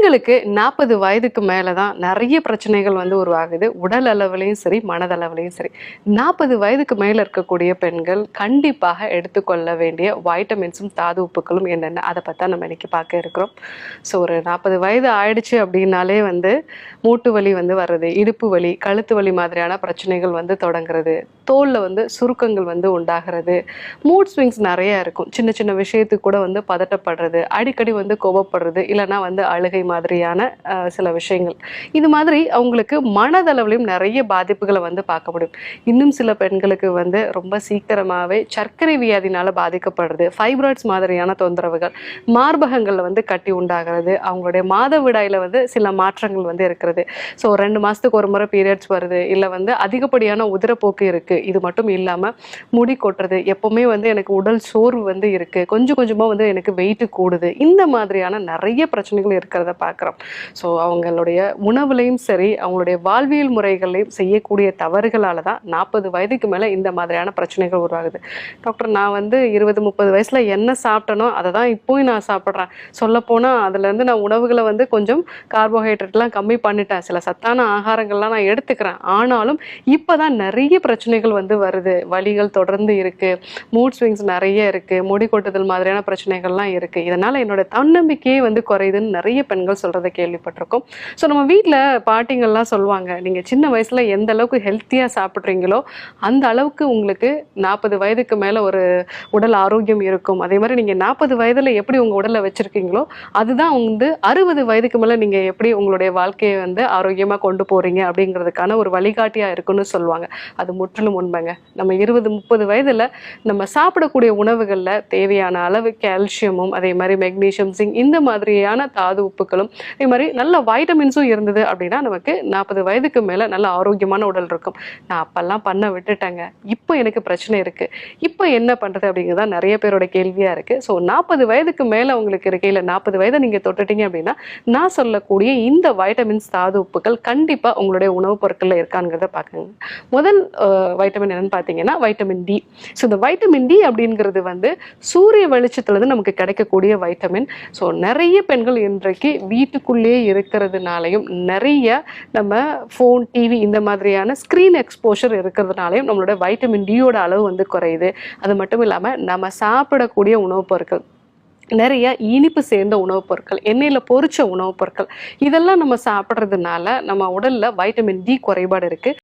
பெண்களுக்கு 40 வயதுக்கு மேல தான் நெறைய பிரச்சனைகள் வந்து உருவாகுது. உடல் அளவிலயும் சரி, மனதளவிலயும் சரி. 40 வயதுக்கு மேல இருக்கக்கூடிய பெண்கள் கண்டிப்பாக எடுத்துக்கொள்ள வேண்டிய வைட்டமின்ஸும், தாது உப்புக்களும் என்னென்ன? அத பத்தி தான் நம்ம இன்னைக்கு பார்க்க இருக்கிறோம். ஸோ ஒரு 40 வயது ஆயிடுச்சு அப்படின்னாலே வந்து மூட்டு வலி வந்து வர்றது, இடுப்பு வலி, கழுத்து வலி மாதிரியான பிரச்சனைகள் வந்து தொடங்குறது, தோல்ல வந்து சுருக்கங்கள் வந்து உண்டாகிறது, மூட் ஸ்விங்ஸ் நெறைய இருக்கும். சின்ன சின்ன விஷயத்துக்கு கூட வந்து பதட்டப்படுறது, அடிக்கடி வந்து கோபப்படுறது, இல்லைன்னா வந்து அழுகை மாதிரியான சில விஷயங்கள். இது மாதிரி அவங்களுக்கு மனதளவிலும் நிறைய பாதிப்புகளை வந்து பார்க்க முடியும். இன்னும் சில பெண்களுக்கு வந்து ரொம்ப சீக்கிரமாகவே சர்க்கரை வியாதினால பாதிக்கப்படுறது, ஃபைப்ராய்ட்ஸ் மாதிரியான தொந்தரவுகள், மார்பகங்களில் வந்து கட்டி உண்டாகிறது, அவங்களுடைய மாதவிடாயில் வந்து சில மாற்றங்கள் வந்து இருக்கிறது. ஸோ 2 மாதத்துக்கு ஒரு முறை பீரியட்ஸ் வருது, இல்லை வந்து அதிகப்படியான உதிரப்போக்கு இருக்குது. இது மட்டும் இல்லாமல் முடி கொட்டுறது, எப்போவுமே வந்து எனக்கு உடல் சோர்வு வந்து இருக்குது, கொஞ்சம் கொஞ்சமாக வந்து எனக்கு வெயிட்டு கூடுது, இந்த மாதிரியான நிறைய பிரச்சனைகள் இருக்கிறத பார்க்குறோம். ஸோ அவங்களுடைய உணவுலையும் சரி, அவங்களுடைய வாழ்வியல் முறைகளையும் செய்யக்கூடிய தவறுகளால் தான் 40 வயதுக்கு மேலே இந்த மாதிரியான பிரச்சனைகள் உருவாகுது. டாக்டர், நான் வந்து 20-30 வயசில் என்ன சாப்பிட்டனோ அதை தான் இப்போயும் நான் சாப்பிட்றேன். சொல்லப்போனால் அதுலேருந்து நான் உணவுகளை வந்து கொஞ்சம் கார்போஹைட்ரேட்லாம் கம்மி பண்ணிட்டேன், சில சத்தான ஆகாரங்கள்லாம் நான் எடுத்துக்கிறேன். ஆனாலும் இப்போ தான் நிறைய பிரச்சனைகள் வந்து வருது, வலிகள் தொடர்ந்து இருக்குது, மூட் ஸ்விங்ஸ் நிறைய இருக்குது, முடி கொட்டுதல் மாதிரியான பிரச்சனைகள்லாம் இருக்குது. இதனால் என்னோட தன்னம்பிக்கையே வந்து குறையுதுன்னு நிறைய பெண்கள் சொல்கிறத கேள்விப்பட்டிருக்கோம். ஸோ நம்ம வீட்டில் பாட்டிங்கள்லாம் சொல்லுவாங்க, நீங்கள் சின்ன வயசில் எந்த அளவுக்கு ஹெல்த்தியாக சாப்பிட்றீங்களோ அந்த அளவுக்கு உங்களுக்கு 40 வயதுக்கு மேலே ஒரு உடல் ஆரோக்கியம் இருக்கும். அதே மாதிரி நீங்கள் 40 வயதில் எப்படி உங்கள் உடலை வச்சுருக்கீங்களோ அதுதான் வந்து 60 வயதுக்கு மேலே நீங்கள் எப்படி உங்களுடைய வாழ்க்கையை வந்து ஆரோக்கியமாக கொண்டு போகிறீங்க அப்படிங்கிறதுக்கான ஒரு வழிகாட்டியாக இருக்குன்னு சொல்லுவாங்க. அது முற்றிலும் உண்மைங்க. நம்ம 20-30 வயதில் நம்ம சாப்பிடக்கூடிய உணவுகளில் தேவையான அளவு கால்சியமும், அதே மாதிரி மெக்னீஷியம், ஜிங்க், இந்த மாதிரியான தாது உப்புக்களும், அதே மாதிரி நல்ல வைட்டமின்ஸும் இருந்தது அப்படின்னா நமக்கு 40 வயதுக்கு மேலே நல்ல ஆரோக்கியமான உடல் இருக்கும். நான் அப்பெல்லாம் பண்ண விட்டுட்டேங்க, இப்போ எனக்கு பிரச்சனை இருக்குது, இப்போ என்ன பண்ணுறது அப்படிங்கிறதா நிறைய பேரோட கேள்வியாக இருக்குது. ஸோ 40 வயதுக்கு மேலே உங்களுக்கு இருக்கையில் 40 வயதை நீங்கள் தொட்டுட்டீங்க அப்படின்னா நான் சொல்லக்கூடிய இந்த வைட்டமின்ஸ், தாது உப்புக்கள் கண்டிப்பாக உங்களுடைய உணவுப் பொருட்களில் இருக்காங்கிறத பார்க்குங்க. முதல் வைட்டமின் என்னன்னு பார்த்தீங்கன்னா வைட்டமின் டி. ஸோ இந்த வைட்டமின் டி அப்படிங்கிறது வந்து சூரிய வெளிச்சத்துலேருந்து நமக்கு கிடைக்கக்கூடிய வைட்டமின். ஸோ நிறைய பெண்கள் இன்றைக்கு வீட்டுக்குள்ளேயே இருக்கிறதுனாலையும், நிறைய நம்ம ஃபோன், டிவி இந்த மாதிரியான ஸ்க்ரீன் எக்ஸ்போஷர் இருக்கிறதுனாலையும் நம்மளோட வைட்டமின் டியோட அளவு வந்து குறையுது. அது மட்டும் இல்லாமல் நம்ம சாப்பிடக்கூடிய உணவுப் பொருட்கள், நிறைய இனிப்பு சேர்ந்த உணவுப் பொருட்கள், எண்ணெயில் பொரிச்ச உணவுப் பொருட்கள், இதெல்லாம் நம்ம சாப்பிட்றதுனால நம்ம உடலில் வைட்டமின் டி குறைபாடு இருக்குது.